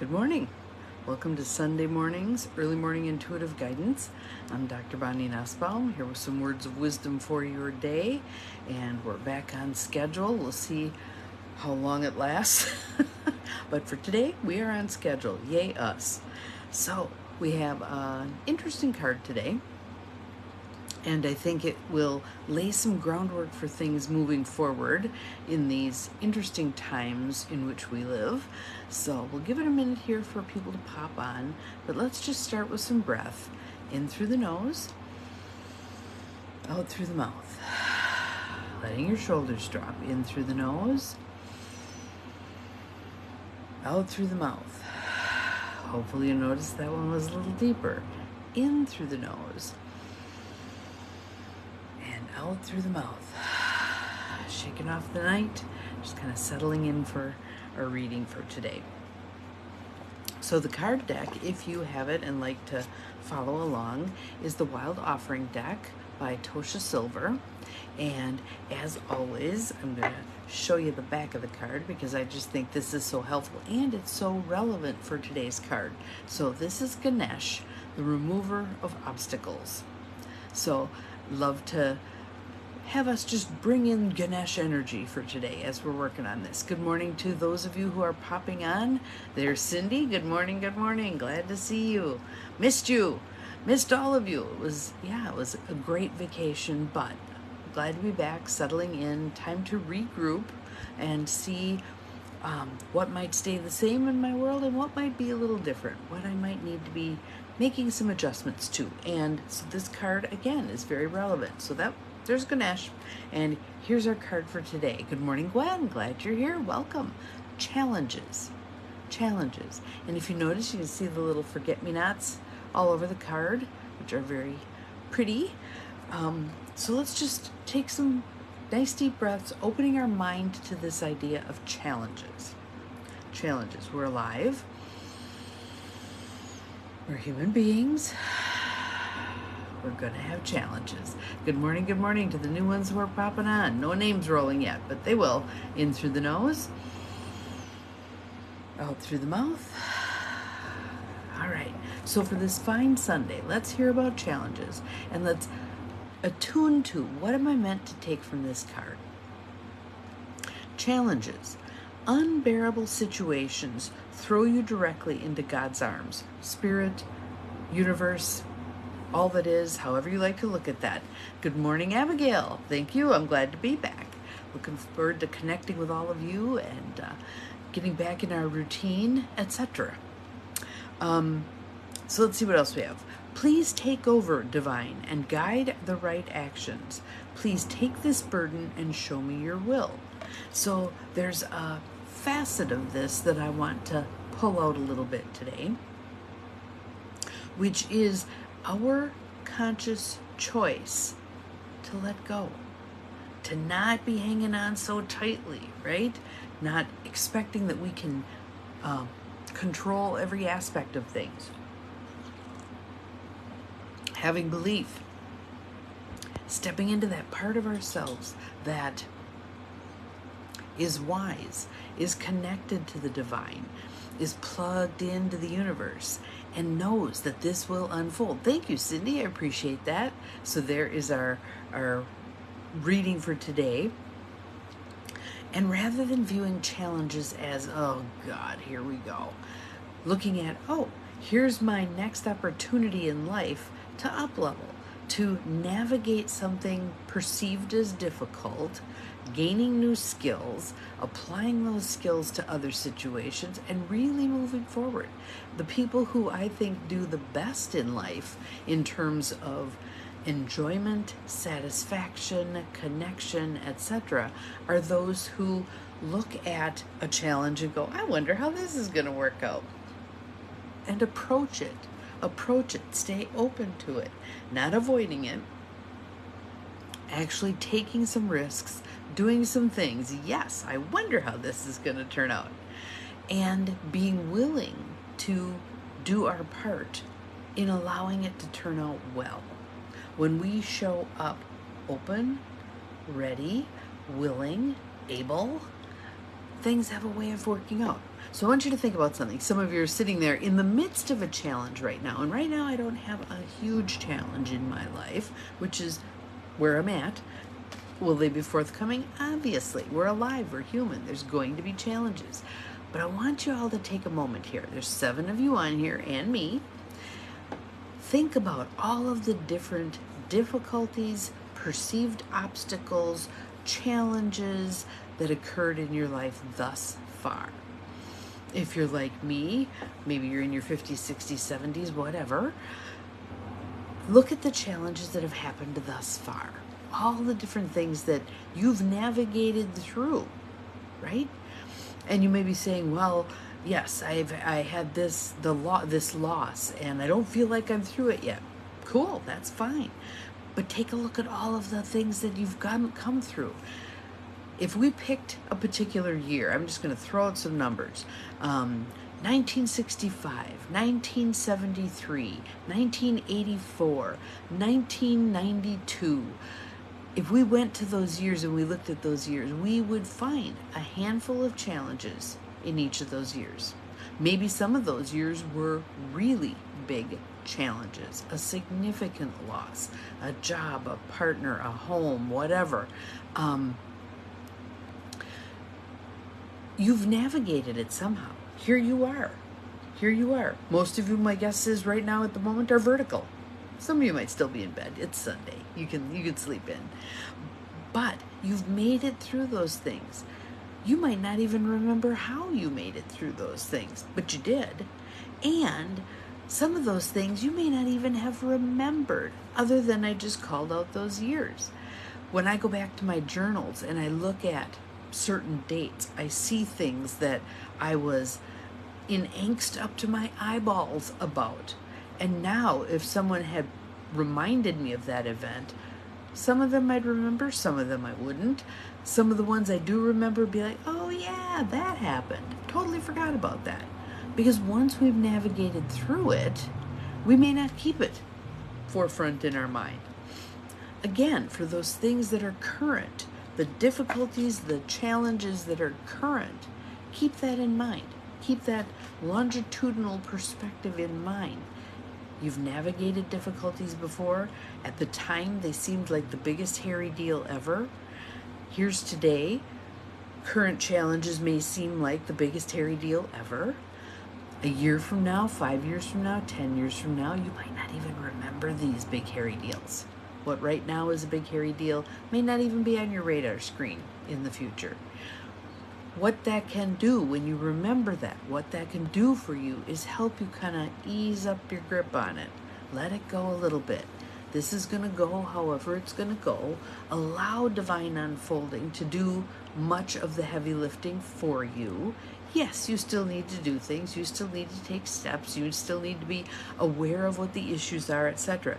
Good morning. Welcome to Sunday morning's early morning intuitive guidance. I'm Dr. Bonnie Nussbaum here with some words of wisdom for your day, and we're back on schedule. We'll see how long it lasts, but for today we are on schedule. Yay us! So we have an interesting card today, and I think it will lay some groundwork for things moving forward in these interesting times in which we live. So we'll give it a minute here for people to pop on, but let's just start with some breath. In through the nose, out through the mouth. Letting your shoulders drop. In through the nose, out through the mouth. Hopefully you noticed that one was a little deeper. In through the nose, out through the mouth. Shaking off the night, just kind of settling in for our reading for today. So the card deck, if you have it and like to follow along, is the Wild Offering deck by Tosha Silver. And as always, I'm going to show you the back of the card because I just think this is so helpful and it's so relevant for today's card. So this is Ganesh, the remover of obstacles. So love to have us just bring in Ganesh energy for today as we're working on this. Good morning to those of you who are popping on. There's Cindy. Good morning, good morning. Glad to see you. Missed all of you. It was a great vacation, but glad to be back, settling in. Time to regroup and see what might stay the same in my world and what might be a little different, what I might need to be making some adjustments to. And so this card, again, is very relevant. So there's Ganesh, and here's our card for today. Good morning, Gwen. Glad you're here. Welcome. Challenges. And if you notice, you can see the little forget-me-nots all over the card, which are very pretty. So let's just take some nice deep breaths, opening our mind to this idea of challenges. We're alive. We're human beings. We're going to have challenges. Good morning to the new ones who are popping on. No names rolling yet, but they will. In through the nose, out through the mouth. All right, so for this fine Sunday, let's hear about challenges and let's attune to what am I meant to take from this card. Challenges. Unbearable situations throw you directly into God's arms. Spirit, universe, all that is, however you like to look at that. Good morning, Abigail. Thank you. I'm glad to be back. Looking forward to connecting with all of you and getting back in our routine, etc. So let's see what else we have. Please take over, Divine, and guide the right actions. Please take this burden and show me your will. So there's a facet of this that I want to pull out a little bit today, which is our conscious choice to let go, to not be hanging on so tightly, right? Not expecting that we can control every aspect of things. Having belief, stepping into that part of ourselves that is wise, is connected to the divine, is plugged into the universe, and knows that this will unfold. Thank you, Cindy. I appreciate that. So there is our reading for today. And rather than viewing challenges as, oh God, here we go, looking at, oh, here's my next opportunity in life to up-level, to navigate something perceived as difficult, gaining new skills, applying those skills to other situations, and really moving forward. The people who I think do the best in life in terms of enjoyment, satisfaction, connection, etc., are those who look at a challenge and go, I wonder how this is going to work out. And approach it, stay open to it, not avoiding it, actually taking some risks, doing some things. Yes, I wonder how this is going to turn out. And being willing to do our part in allowing it to turn out well. When we show up open, ready, willing, able, things have a way of working out. So I want you to think about something. Some of you are sitting there in the midst of a challenge right now. And right now I don't have a huge challenge in my life, which is where I'm at. Will they be forthcoming? Obviously. We're alive. We're human. There's going to be challenges. But I want you all to take a moment here. There's 7 of you on here and me. Think about all of the different difficulties, perceived obstacles, challenges that occurred in your life thus far. If you're like me, maybe you're in your 50s, 60s, 70s, whatever, look at the challenges that have happened thus far. All the different things that you've navigated through, right? And you may be saying, well, yes, I had this loss, and I don't feel like I'm through it yet. Cool, that's fine. But take a look at all of the things that you've come through. If we picked a particular year, I'm just going to throw out some numbers. 1965, 1973, 1984, 1992. If we went to those years and we looked at those years, we would find a handful of challenges in each of those years. Maybe some of those years were really big challenges, a significant loss, a job, a partner, a home, whatever. You've navigated it somehow. Here you are. Here you are. Most of you, my guess is right now at the moment, are vertical. Some of you might still be in bed. It's Sunday. You can sleep in. But you've made it through those things. You might not even remember how you made it through those things, but you did. And some of those things you may not even have remembered, other than I just called out those years. When I go back to my journals and I look at certain dates, I see things that I was in angst up to my eyeballs about. And now, if someone had reminded me of that event, some of them I'd remember, some of them I wouldn't. Some of the ones I do remember be like, oh yeah, that happened. Totally forgot about that. Because once we've navigated through it, we may not keep it forefront in our mind. Again, for those things that are current, the difficulties, the challenges that are current, keep that in mind. Keep that longitudinal perspective in mind. You've navigated difficulties before. At the time, they seemed like the biggest hairy deal ever. Here's today. Current challenges may seem like the biggest hairy deal ever. A year from now, 5 years from now, 10 years from now, you might not even remember these big hairy deals. What right now is a big hairy deal may not even be on your radar screen in the future. What that can do when you remember that, what that can do for you is help you kind of ease up your grip on it. Let it go a little bit. This is going to go however it's going to go. Allow divine unfolding to do much of the heavy lifting for you. Yes, you still need to do things. You still need to take steps. You still need to be aware of what the issues are, etc.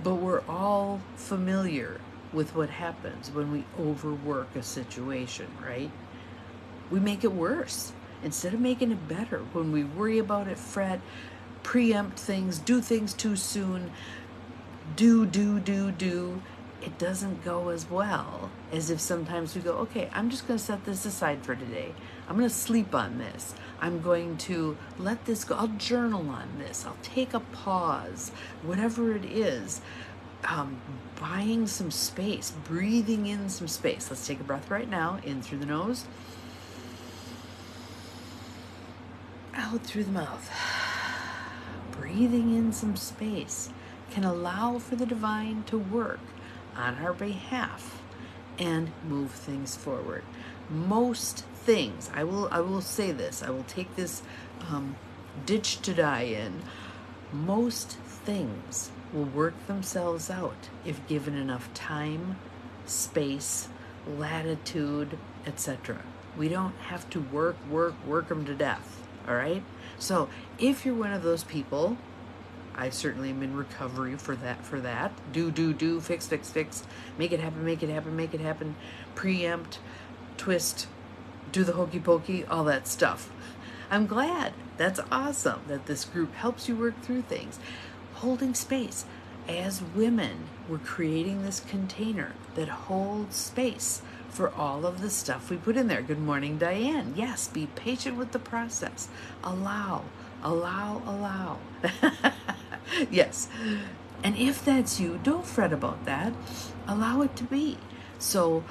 But we're all familiar with what happens when we overwork a situation, right? We make it worse instead of making it better. When we worry about it, fret, preempt things, do things too soon, do, it doesn't go as well as if sometimes we go, okay, I'm just going to set this aside for today. I'm going to sleep on this. I'm going to let this go. I'll journal on this. I'll take a pause, whatever it is. Buying some space, breathing in some space. Let's take a breath right now, in through the nose, out through the mouth. Breathing in some space can allow for the divine to work on our behalf and move things forward. Most things, I will say this, I will take this ditch to die in. Most things will work themselves out if given enough time, space, latitude, etc. We don't have to work them to death, all right? So if you're one of those people, I certainly am in recovery for that. Do, fix, make it happen, preempt, twist, do the hokey pokey, all that stuff. I'm glad. That's awesome that this group helps you work through things. Holding space. As women, we're creating this container that holds space for all of the stuff we put in there. Good morning, Diane. Yes, be patient with the process. Allow, allow, allow. Yes. And if that's you, don't fret about that. Allow it to be. So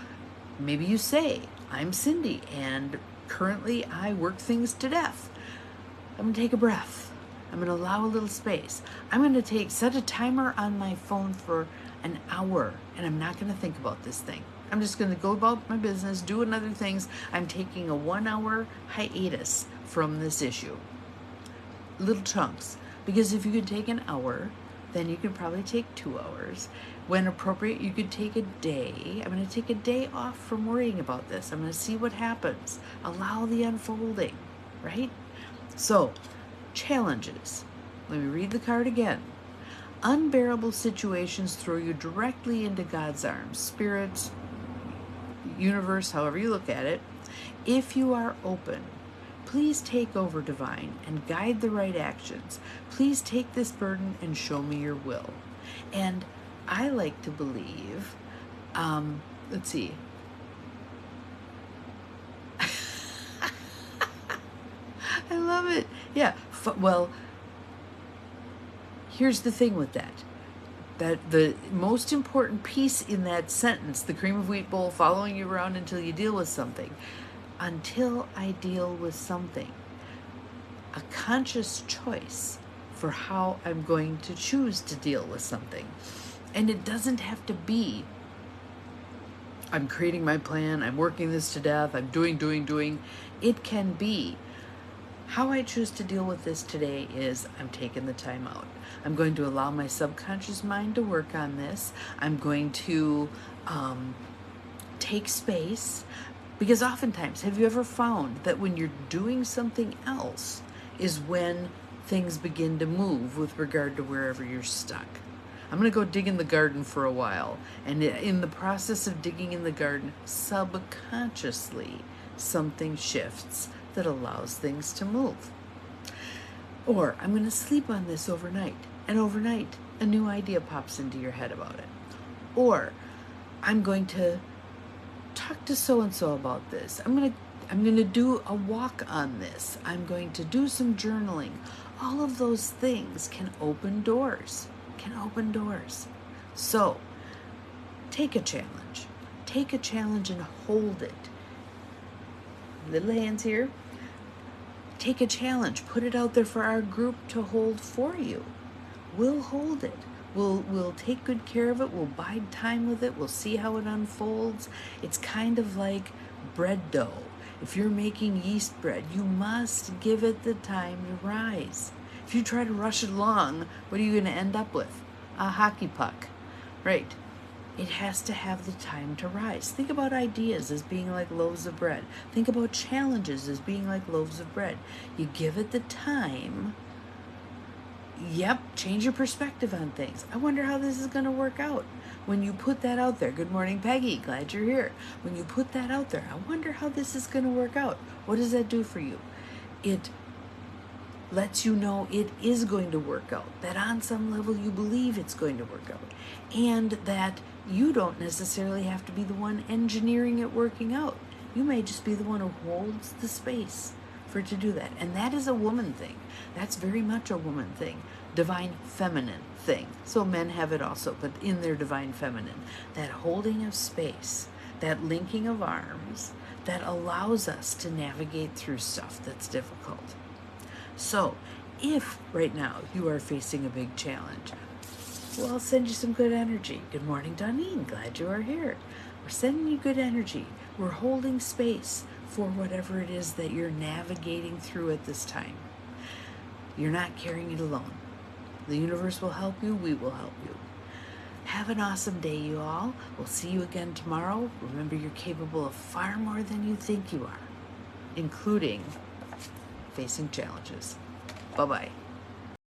maybe you say, I'm Cindy, and currently I work things to death. I'm going to take a breath. I'm going to allow a little space. I'm going to set a timer on my phone for an hour, and I'm not going to think about this thing. I'm just going to go about my business, doing other things. I'm taking a 1 hour hiatus from this issue. Little chunks. Because if you could take an hour, then you could probably take 2 hours. When appropriate, you could take a day. I'm going to take a day off from worrying about this. I'm going to see what happens. Allow the unfolding, right? So, challenges. Let me read the card again. Unbearable situations throw you directly into God's arms, spirits, universe, however you look at it. If you are open, please take over, divine, and guide the right actions. Please take this burden and show me your will. And I like to believe, let's see. I love it. Yeah. Well, here's the thing with that. That the most important piece in that sentence, the cream of wheat bowl following you around until you deal with something. Until I deal with something. A conscious choice for how I'm going to choose to deal with something. And it doesn't have to be, I'm creating my plan, I'm working this to death, I'm doing. It can be, how I choose to deal with this today is I'm taking the time out. I'm going to allow my subconscious mind to work on this. I'm going to take space. Because oftentimes, have you ever found that when you're doing something else is when things begin to move with regard to wherever you're stuck? I'm going to go dig in the garden for a while. And in the process of digging in the garden, subconsciously, something shifts that allows things to move. Or I'm going to sleep on this overnight, and overnight a new idea pops into your head about it. Or I'm going to talk to so-and-so about this. I'm going to do a walk on this. I'm going to do some journaling. All of those things can open doors. So take a challenge. Take a challenge and hold it. Little hands here. Take a challenge. Put it out there for our group to hold for you. We'll hold it. We'll take good care of it. We'll bide time with it. We'll see how it unfolds. It's kind of like bread dough. If you're making yeast bread, you must give it the time to rise. If you try to rush it along, what are you going to end up with? A hockey puck, right? It has to have the time to rise. Think about ideas as being like loaves of bread. Think about challenges as being like loaves of bread. You give it the time. Yep, change your perspective on things. I wonder how this is going to work out. When you put that out there, good morning, Peggy, glad you're here. When you put that out there, I wonder how this is going to work out. What does that do for you? It lets you know it is going to work out, that on some level you believe it's going to work out, and that you don't necessarily have to be the one engineering it working out. You may just be the one who holds the space for it to do that. And that is a woman thing. That's very much a woman thing. Divine feminine thing. So men have it also, but in their divine feminine. That holding of space, that linking of arms, that allows us to navigate through stuff that's difficult. So, if right now you are facing a big challenge, well, I'll send you some good energy. Good morning, Donine. Glad you are here. We're sending you good energy. We're holding space for whatever it is that you're navigating through at this time. You're not carrying it alone. The universe will help you. We will help you. Have an awesome day, you all. We'll see you again tomorrow. Remember, you're capable of far more than you think you are, including facing challenges. Bye-bye.